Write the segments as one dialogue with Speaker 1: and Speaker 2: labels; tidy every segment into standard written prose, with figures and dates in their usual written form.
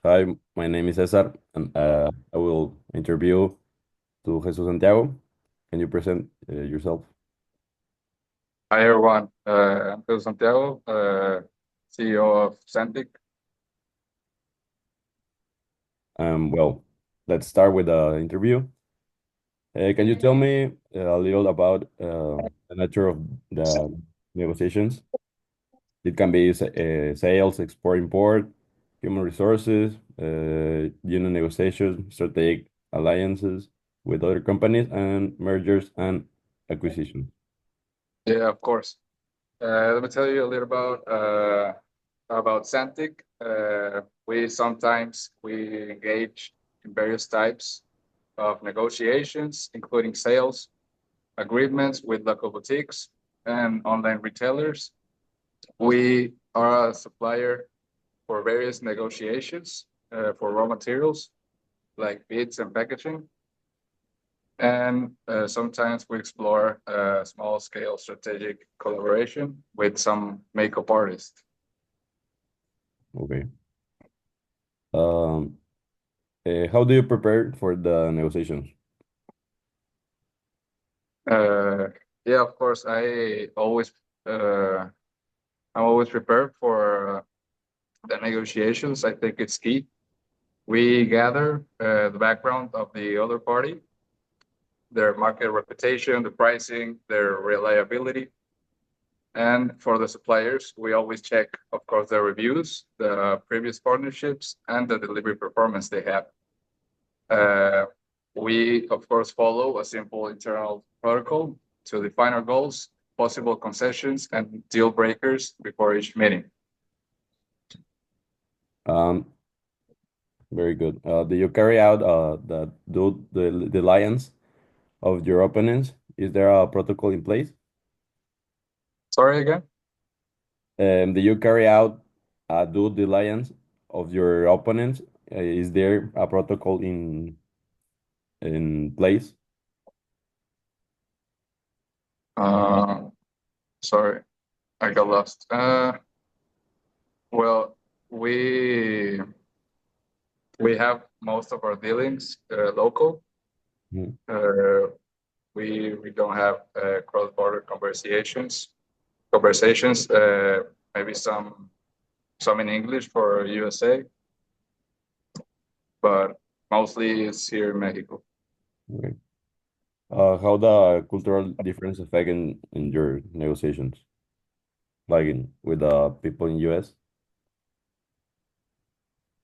Speaker 1: Hi, my name is Cesar, and I will interview to Jesus Santiago. Can you present yourself?
Speaker 2: Hi everyone, I'm Pedro Santiago, CEO of Santic.
Speaker 1: Well, let's start with the interview. Can you tell me a little about the nature of the negotiations? It can be sales, export, import, human resources, union negotiations, strategic alliances with other companies, and mergers and acquisitions.
Speaker 2: Yeah, of course. Let me tell you a little about Santic. We engage in various types of negotiations, including sales, agreements with local boutiques and online retailers. We are a supplier for various negotiations for raw materials like beads and packaging. And sometimes we explore small scale strategic collaboration with some makeup artists.
Speaker 1: Okay. Um, how do you prepare for the negotiations?
Speaker 2: Uh, yeah, of course, uh, I'm always prepared for the negotiations. I think it's key. We gather the background of the other party, their market reputation, the pricing, their reliability. And for the suppliers, we always check, of course, their reviews, the previous partnerships, and the delivery performance they have. Uh, we, of course, follow a simple internal protocol to define our goals, possible concessions, and deal breakers before each meeting.
Speaker 1: Um, Very good. Do you carry out the alliance of your opponents? Is there a protocol in place?
Speaker 2: Sorry again?
Speaker 1: Do you carry out due diligence of your opponents? Is there a protocol in place?
Speaker 2: Uh, sorry, I got lost. Well, we we have most of our dealings local.
Speaker 1: Mhm.
Speaker 2: Uh, we don't have cross-border conversations. Maybe some in English for USA, but mostly it's here in Mexico.
Speaker 1: Okay. How the cultural difference affect in your negotiations, like with the people in US?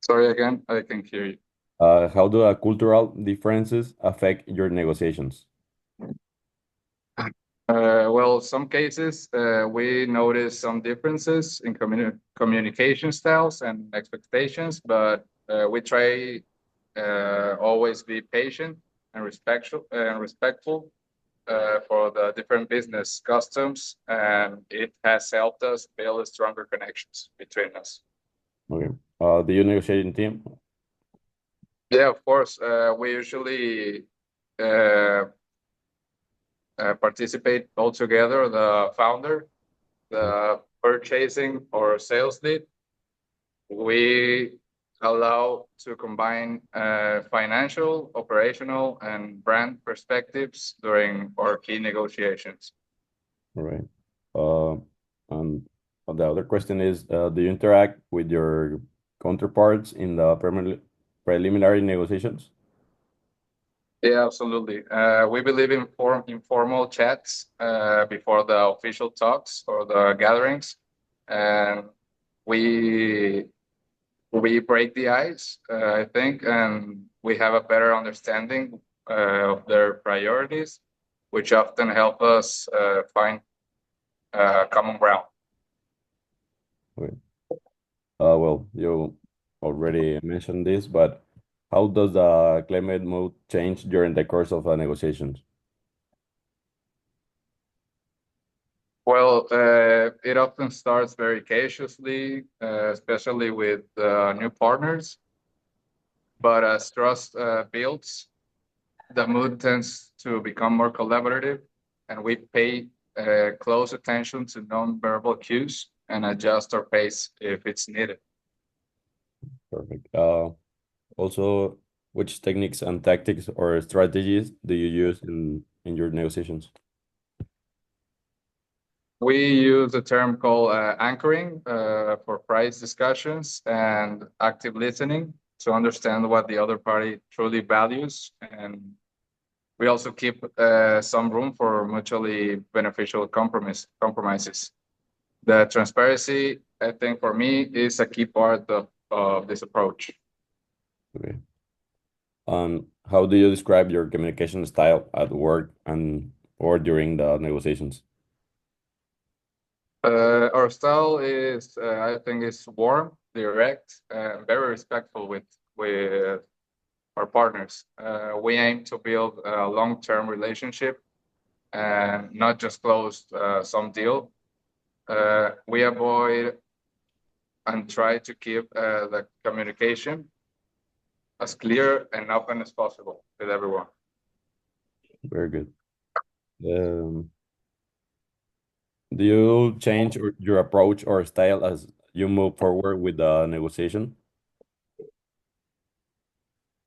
Speaker 2: Sorry again, I can hear you.
Speaker 1: How do cultural differences affect your negotiations?
Speaker 2: Well, some cases we notice some differences in communication styles and expectations, but we try always be patient and respectful for the different business customs, and it has helped us build stronger connections between us.
Speaker 1: Okay. Do you negotiate in team?
Speaker 2: Yeah, of course. We usually uh, participate all together, the founder, the purchasing or sales lead. We allow to combine financial, operational, and brand perspectives during our key negotiations.
Speaker 1: All right. Uh, and the other question is, do you interact with your counterparts in the preliminary negotiations?
Speaker 2: Yeah, absolutely. We believe in informal chats before the official talks or the gatherings, and we we break the ice, I think, and we have a better understanding of their priorities, which often help us find common ground.
Speaker 1: Okay. Well, you already mentioned this, but how does the climate mood change during the course of negotiations?
Speaker 2: Well, it often starts very cautiously, especially with new partners. But as trust builds, the mood tends to become more collaborative, and we pay close attention to nonverbal cues and adjust our pace if it's needed.
Speaker 1: Perfect. Also, which techniques and tactics or strategies do you use in your negotiations?
Speaker 2: We use a term called anchoring for price discussions and active listening to understand what the other party truly values. And we also keep some room for mutually beneficial compromises. The transparency, I think, for me, is a key part of this approach.
Speaker 1: Okay. How do you describe your communication style at work and or during the negotiations?
Speaker 2: Our style is, I think, is warm, direct, very respectful with our partners. We aim to build a long-term relationship and not just close some deal. We avoid and try to keep the communication as clear and open as possible with everyone.
Speaker 1: Very good. Um, do you change your approach or style as you move forward with the negotiation?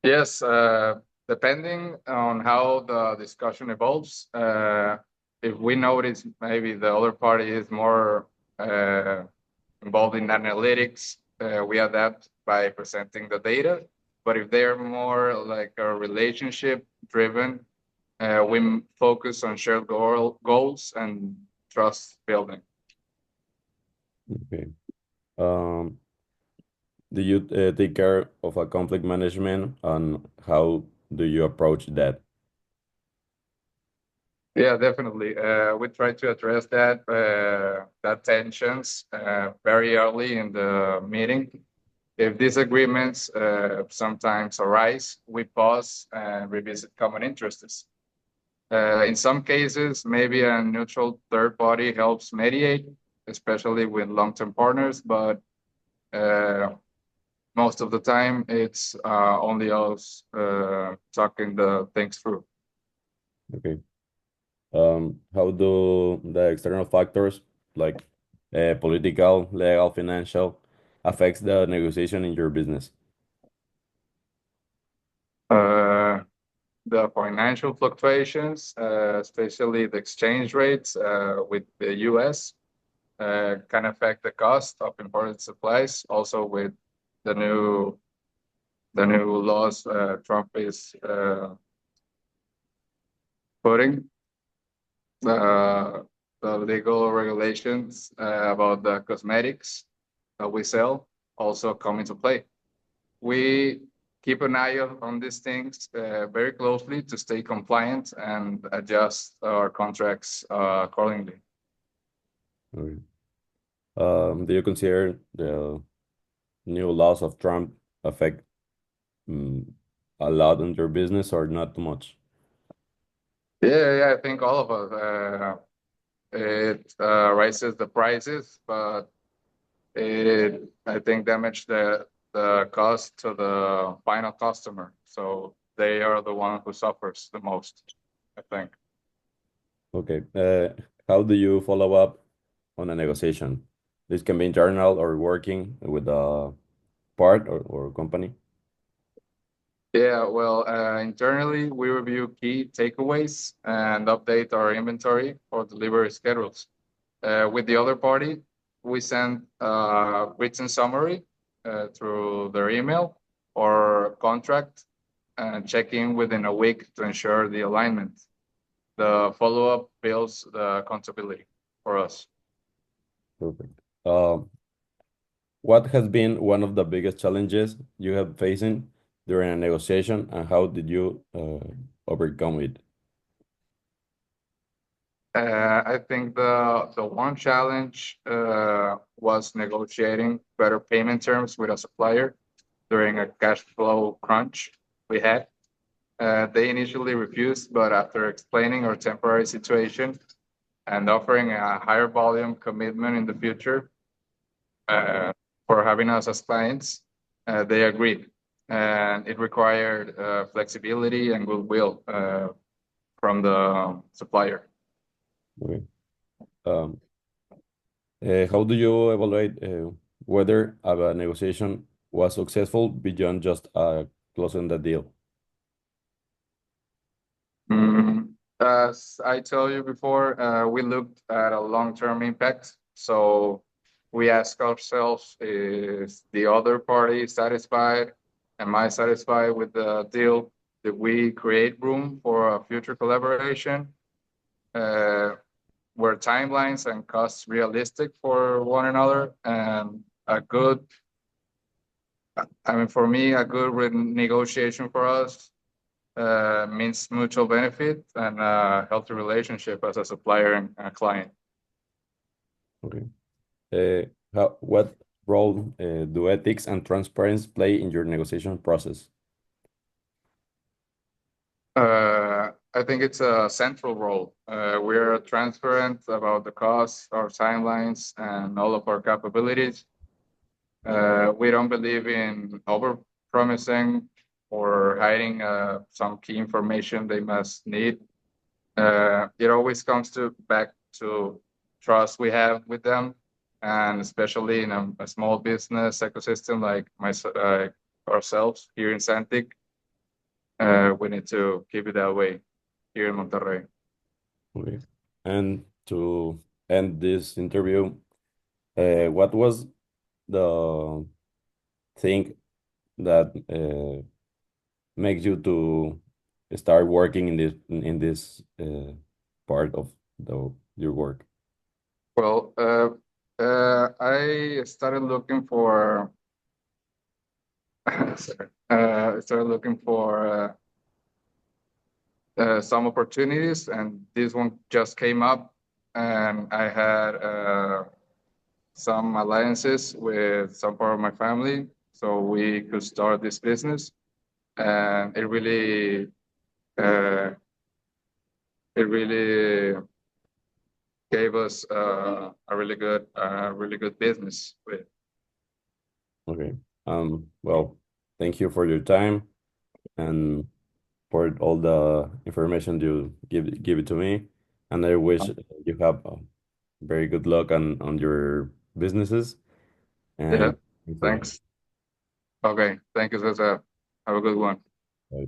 Speaker 2: Yes, depending on how the discussion evolves, if we notice maybe the other party is more uh, involved in analytics, we adapt by presenting the data. But if they're more like a relationship driven, we focus on shared goals and trust building.
Speaker 1: Okay. Um, do you take care of a conflict management and how do you approach that?
Speaker 2: Yeah, definitely. We try to address that tensions very early in the meeting. If disagreements sometimes arise, we pause and revisit common interests. In some cases, maybe a neutral third party helps mediate, especially with long-term partners, but uh, most of the time it's only us talking the things through.
Speaker 1: Okay. How do the external factors like political, legal, financial affects the negotiation in your business?
Speaker 2: Uh, the financial fluctuations, especially the exchange rates with the US, can affect the cost of imported supplies. Also, with the new the new laws Trump is putting, uh, the legal regulations about the cosmetics that we sell also come into play. We keep an eye on these things very closely to stay compliant and adjust our contracts accordingly.
Speaker 1: Okay. Do you consider the new laws of Trump affect um, a lot on your business or not too much?
Speaker 2: Yeah, I think all of us. It raises the prices, but it, I think, damage the cost to the final customer. So they are the one who suffers the most, I think.
Speaker 1: Okay. How do you follow up on a negotiation? This can be internal or working with a part or company.
Speaker 2: Yeah, well, internally, we review key takeaways and update our inventory or delivery schedules. With the other party, we send a written summary through their email or contract and check in within a week to ensure the alignment. The follow up builds the accountability for us.
Speaker 1: Perfect. What has been one of the biggest challenges you have facing during a negotiation, and how did you overcome it?
Speaker 2: I think the one challenge was negotiating better payment terms with a supplier during a cash flow crunch we had. They initially refused, but after explaining our temporary situation and offering a higher volume commitment in the future uh, for having us as clients, they agreed. And it required flexibility and goodwill from the supplier.
Speaker 1: Okay. How do you evaluate whether a negotiation was successful beyond just closing the deal?
Speaker 2: As I told you before, we looked at a long-term impact. So we ask ourselves, is the other party satisfied? Am I satisfied with the deal? Did we create room for a future collaboration? Uh, were timelines and costs realistic for one another? And a good, I mean, for me, a good negotiation for us means mutual benefit and a healthy relationship as a supplier and a client.
Speaker 1: Okay. What role do ethics and transparency play in your negotiation process?
Speaker 2: I think it's a central role. We're transparent about the costs, our timelines, and all of our capabilities. We don't believe in over promising or hiding some key information they must need. It always comes to back to trust we have with them, and especially in a small business ecosystem like ourselves here in Santic, we need to keep it that way here in Monterrey.
Speaker 1: Okay. And to end this interview, what was the thing that makes you to start working in this part of your work?
Speaker 2: Well, I started looking for sorry, started looking for some opportunities, and this one just came up, and I had some alliances with some part of my family, so we could start this business, and uh, it really gave us a really good business with.
Speaker 1: Okay. Well, thank you for your time and for all the information you give it to me. And I wish you have very good luck on your businesses.
Speaker 2: Yeah,
Speaker 1: And thanks again.
Speaker 2: thanks. Okay, thank you, Cesar. Have a good one.
Speaker 1: Bye.